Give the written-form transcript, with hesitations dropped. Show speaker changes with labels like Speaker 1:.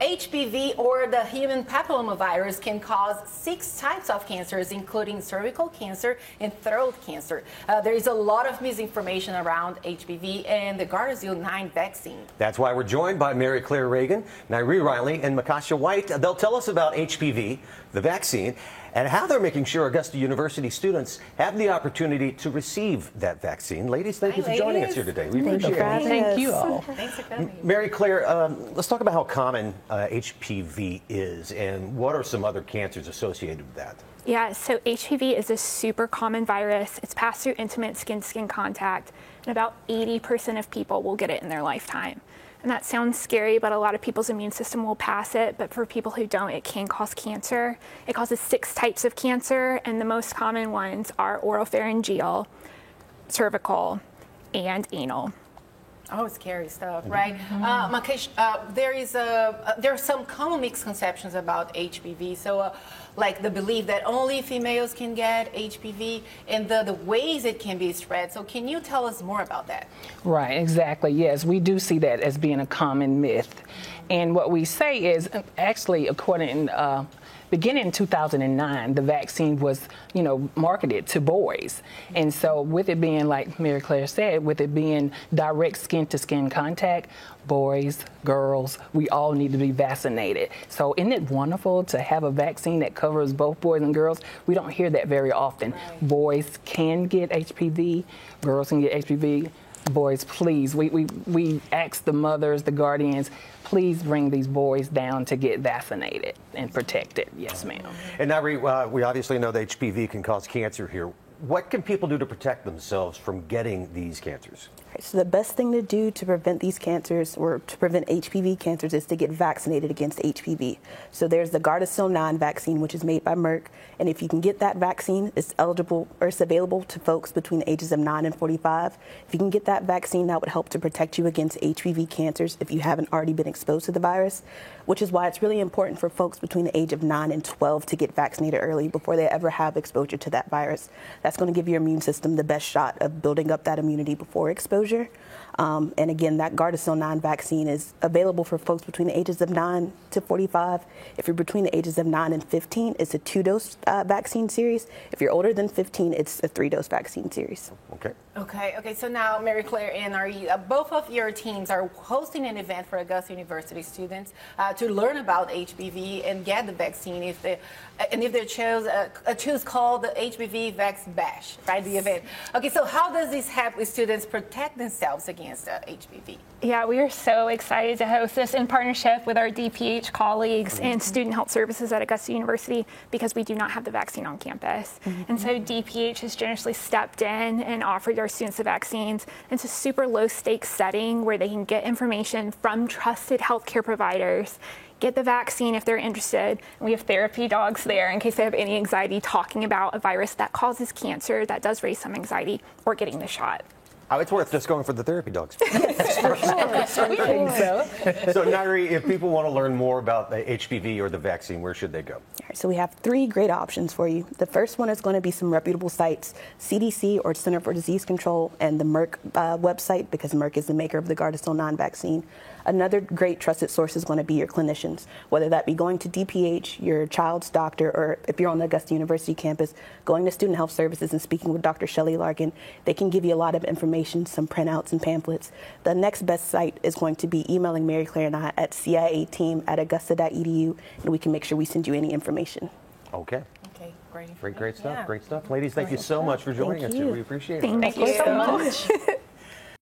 Speaker 1: HPV, or the human papillomavirus, can cause 6 types of cancers, including cervical cancer and throat cancer. There is a lot of misinformation around HPV and the Gardasil 9 vaccine.
Speaker 2: That's why we're joined by Mary Claire Reagan, Nairi Riley, and Makasha White. They'll tell us about HPV, the vaccine, and how they're making sure Augusta University students have the opportunity to receive that vaccine. Ladies, thank you for joining us here today. We appreciate it.
Speaker 3: Thank you all.
Speaker 1: Thanks for coming.
Speaker 2: Mary Claire, let's talk about how common HPV is and what are some other cancers associated with that?
Speaker 4: Yeah, so HPV is a super common virus. It's passed through intimate skin-to-skin contact, and about 80% of people will get it in their lifetime. And that sounds scary, but a lot of people's immune system will pass it. But for people who don't, it can cause cancer. It causes 6 types of cancer, and the most common ones are oropharyngeal, cervical, and anal.
Speaker 1: Oh, scary stuff, right? Makesh, there are some common misconceptions about HPV. So, like the belief that only females can get HPV and the ways it can be spread. So, can you tell us more about that?
Speaker 3: Right, exactly. Yes, we do see that as being a common myth. And what we say is, actually, beginning in 2009, the vaccine was, marketed to boys. And so with it being, like Mary Claire said, with it being direct skin-to-skin contact, boys, girls, we all need to be vaccinated. So isn't it wonderful to have a vaccine that covers both boys and girls? We don't hear that very often. Right. Boys can get HPV, girls can get HPV. Boys, please, we ask the mothers, the guardians, please bring these boys down to get vaccinated and protected. Yes, ma'am.
Speaker 2: And now we obviously know that HPV can cause cancer here. What can people do to protect themselves from getting these cancers?
Speaker 5: So the best thing to do to prevent these cancers, or to prevent HPV cancers, is to get vaccinated against HPV. So there's the Gardasil 9 vaccine, which is made by Merck. And if you can get that vaccine, it's eligible, or it's available to folks between the ages of 9 and 45. If you can get that vaccine, that would help to protect you against HPV cancers if you haven't already been exposed to the virus, which is why it's really important for folks between the age of 9 and 12 to get vaccinated early before they ever have exposure to that virus. That's going to give your immune system the best shot of building up that immunity before exposure. And again, that Gardasil 9 vaccine is available for folks between the ages of 9 to 45. If you're between the ages of 9 and 15, it's a 2-dose vaccine series. If you're older than 15, it's a 3-dose vaccine series.
Speaker 1: Okay. So now, Mary Claire and Ari, both of your teams are hosting an event for Augusta University students to learn about HPV and get the vaccine if they choose called the HPV Vax Bash, right? The event. Okay, so how does this help students protect themselves against HPV?
Speaker 4: Yeah, we are so excited to host this in partnership with our DPH colleagues and Student Health Services at Augusta University, because we do not have the vaccine on campus. And so DPH has generously stepped in and offered our students the vaccines. It's a super low stakes setting where they can get information from trusted healthcare providers, get the vaccine if they're interested. And we have therapy dogs there in case they have any anxiety talking about a virus that causes cancer, that does raise some anxiety, or getting the shot.
Speaker 2: Oh, it's worth just going for the therapy dogs.
Speaker 3: Yes, we think so.
Speaker 2: So, Nairi, if people want to learn more about the HPV or the vaccine, where should they go?
Speaker 5: All right, so we have 3 great options for you. The first one is going to be some reputable sites, CDC or Center for Disease Control, and the Merck website, because Merck is the maker of the Gardasil 9 vaccine. Another great trusted source is going to be your clinicians, whether that be going to DPH, your child's doctor, or if you're on the Augusta University campus, going to Student Health Services and speaking with Dr. Shelley Larkin. They can give you a lot of information, some printouts and pamphlets. The next best site is going to be emailing Mary Claire and I at ciateam@augusta.edu, and we can make sure we send you any information.
Speaker 2: Okay.
Speaker 1: Great.
Speaker 2: Great stuff. Yeah. Great stuff. Ladies, thank you so much for joining us. We appreciate it.
Speaker 4: Thank you so much.